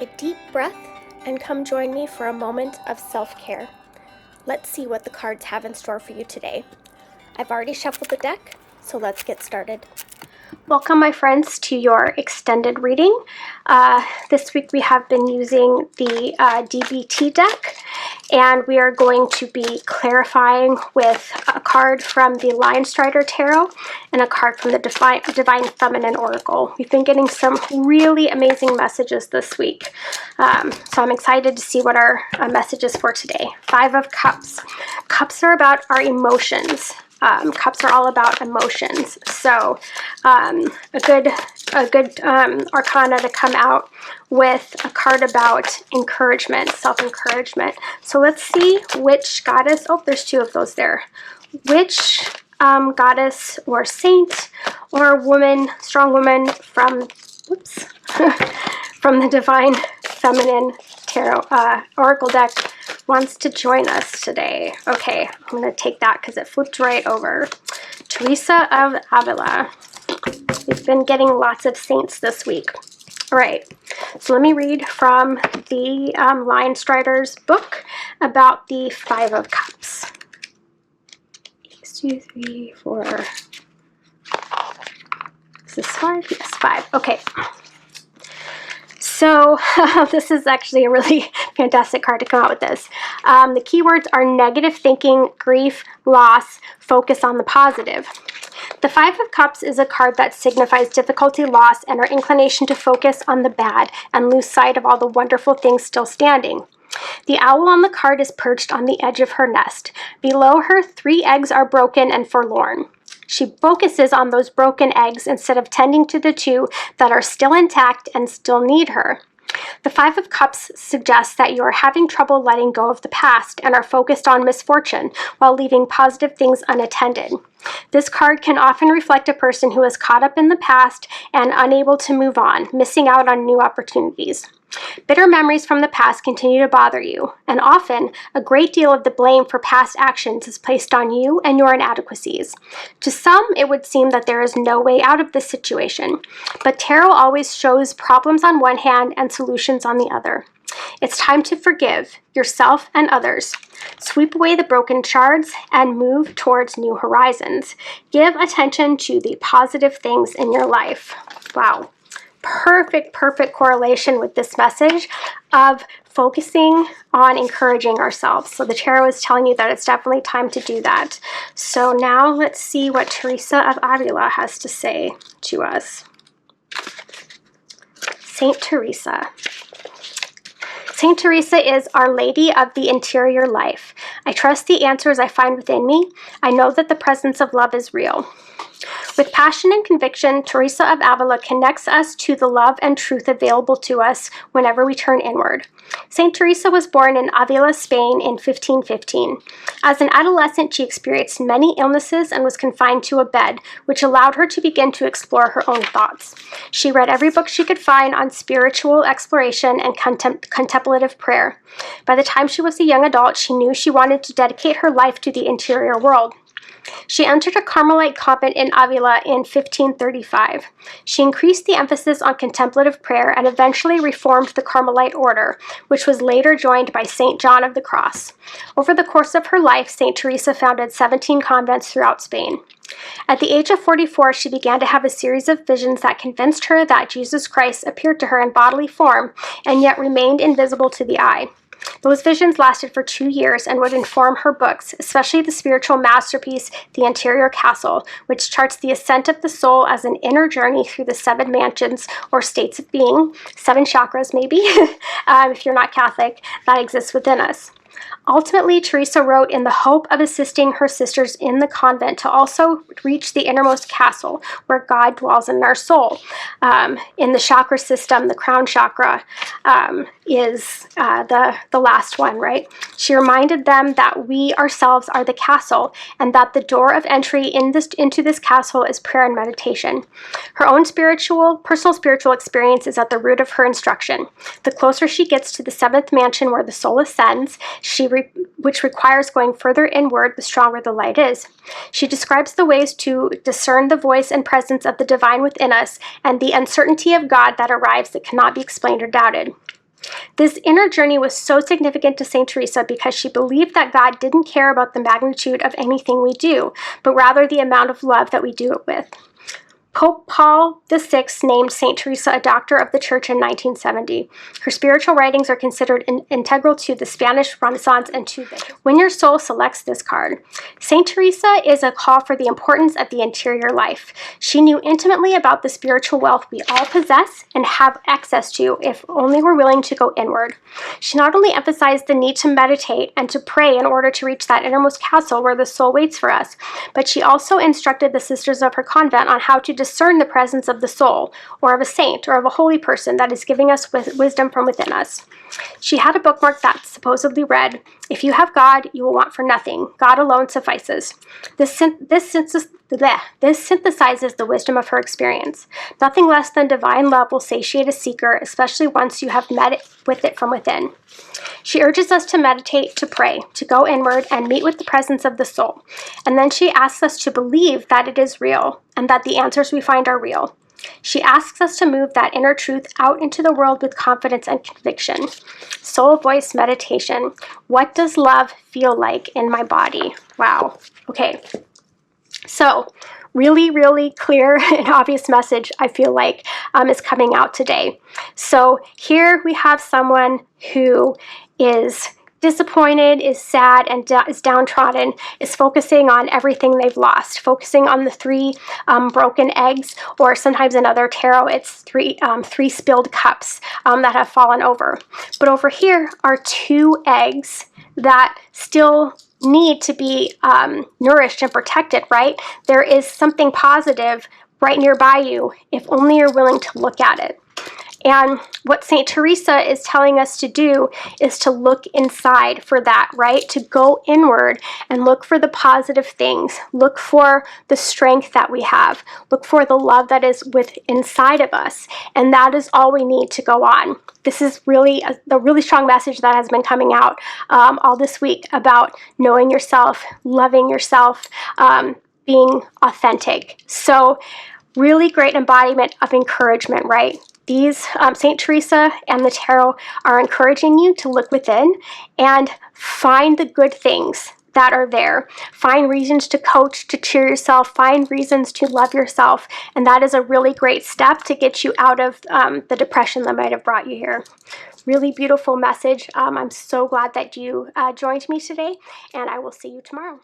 Take a deep breath and come join me for a moment of self-care. Let's see what the cards have in store for you today. I've already shuffled the deck, so let's get started. Welcome, my friends, to your extended reading. This week we have been using the DBT deck, and we are going to be clarifying with a card from the Lion Strider Tarot and a card from the Divine Feminine Oracle. We've been getting some really amazing messages this week, so I'm excited to see what our message is for today. 5 of Cups. Cups are about our emotions. Cups are all about emotions, so a good arcana to come out with a card about encouragement, self-encouragement. So let's see which goddess, oh, there's 2 of those there, which goddess or saint or woman, strong woman from, oops, from the Divine Feminine Tarot Oracle deck wants to join us today. Okay, I'm going to take that because it flipped right over. Theresa of Avila. We've been getting lots of saints this week. All right, so let me read from the Lion Strider's book about the 5 of Cups. 1, 2, 3, 4. Is this 5? Yes, 5. Okay. So this is actually a really fantastic card to come out with this. The keywords are negative thinking, grief, loss, focus on the positive. The 5 of Cups is a card that signifies difficulty, loss, and our inclination to focus on the bad and lose sight of all the wonderful things still standing. The owl on the card is perched on the edge of her nest. Below her, 3 eggs are broken and forlorn. She focuses on those broken eggs instead of tending to the 2 that are still intact and still need her. The 5 of Cups suggests that you are having trouble letting go of the past and are focused on misfortune while leaving positive things unattended. This card can often reflect a person who is caught up in the past and unable to move on, missing out on new opportunities. Bitter memories from the past continue to bother you, and often a great deal of the blame for past actions is placed on you and your inadequacies. To some, it would seem that there is no way out of this situation, but tarot always shows problems on one hand and solutions on the other. It's time to forgive yourself and others. Sweep away the broken shards and move towards new horizons. Give attention to the positive things in your life. Wow. Perfect correlation with this message of focusing on encouraging ourselves. So the tarot is telling you that it's definitely time to do that. So now let's see what Theresa of Avila has to say to us. Saint Theresa. Saint Theresa is Our Lady of the Interior Life. I trust the answers I find within me. I know that the presence of love is real. With passion and conviction, Theresa of Avila connects us to the love and truth available to us whenever we turn inward. Saint Theresa was born in Avila, Spain in 1515. As an adolescent, she experienced many illnesses and was confined to a bed, which allowed her to begin to explore her own thoughts. She read every book she could find on spiritual exploration and contemplative prayer. By the time she was a young adult, she knew she wanted to dedicate her life to the interior world. She entered a Carmelite convent in Avila in 1535. She increased the emphasis on contemplative prayer and eventually reformed the Carmelite order, which was later joined by St. John of the Cross. Over the course of her life, St. Theresa founded 17 convents throughout Spain. At the age of 44, she began to have a series of visions that convinced her that Jesus Christ appeared to her in bodily form and yet remained invisible to the eye. Those visions lasted for 2 years and would inform her books, especially the spiritual masterpiece, The Interior Castle, which charts the ascent of the soul as an inner journey through the 7 mansions or states of being, 7 chakras maybe, if you're not Catholic, that exists within us. Ultimately, Theresa wrote in the hope of assisting her sisters in the convent to also reach the innermost castle where God dwells in our soul. In the chakra system, the crown chakra is the last one, right? She reminded them that we ourselves are the castle and that the door of entry into this castle is prayer and meditation. Her own personal spiritual experience is at the root of her instruction. The closer she gets to the 7th mansion where the soul ascends, which requires going further inward, the stronger the light is. She describes the ways to discern the voice and presence of the divine within us and the uncertainty of God that arrives that cannot be explained or doubted. This inner journey was so significant to St. Teresa because she believed that God didn't care about the magnitude of anything we do, but rather the amount of love that we do it with. Pope Paul VI named St. Teresa a doctor of the Church in 1970. Her spiritual writings are considered integral to the Spanish Renaissance and to when your soul selects this card. St. Teresa is a call for the importance of the interior life. She knew intimately about the spiritual wealth we all possess and have access to if only we're willing to go inward. She not only emphasized the need to meditate and to pray in order to reach that innermost castle where the soul waits for us, but she also instructed the sisters of her convent on how to discern the presence of the soul, or of a saint, or of a holy person that is giving us wisdom from within us. She had a bookmark that supposedly read, "If you have God, you will want for nothing. God alone suffices." This synthesizes the wisdom of her experience. Nothing less than divine love will satiate a seeker, especially once you have met with it from within. She urges us to meditate, to pray, to go inward and meet with the presence of the soul. And then she asks us to believe that it is real and that the answers we find are real. She asks us to move that inner truth out into the world with confidence and conviction. Soul voice meditation. What does love feel like in my body? Wow. Okay. So, really, really clear and obvious message, I feel like, is coming out today. So here we have someone who is disappointed, is sad, and is downtrodden, is focusing on everything they've lost, focusing on the three broken eggs, or sometimes in other tarot, it's three spilled cups that have fallen over. But over here are two eggs that still need to be nourished and protected, right? There is something positive right nearby you if only you're willing to look at it. And what St. Teresa is telling us to do is to look inside for that, right? To go inward and look for the positive things. Look for the strength that we have. Look for the love that is inside of us. And that is all we need to go on. This is really the really strong message that has been coming out all this week about knowing yourself, loving yourself, being authentic. So really great embodiment of encouragement, right? These St. Teresa and the tarot are encouraging you to look within and find the good things that are there. Find reasons to coach, to cheer yourself, find reasons to love yourself. And that is a really great step to get you out of the depression that might have brought you here. Really beautiful message. I'm so glad that you joined me today, and I will see you tomorrow.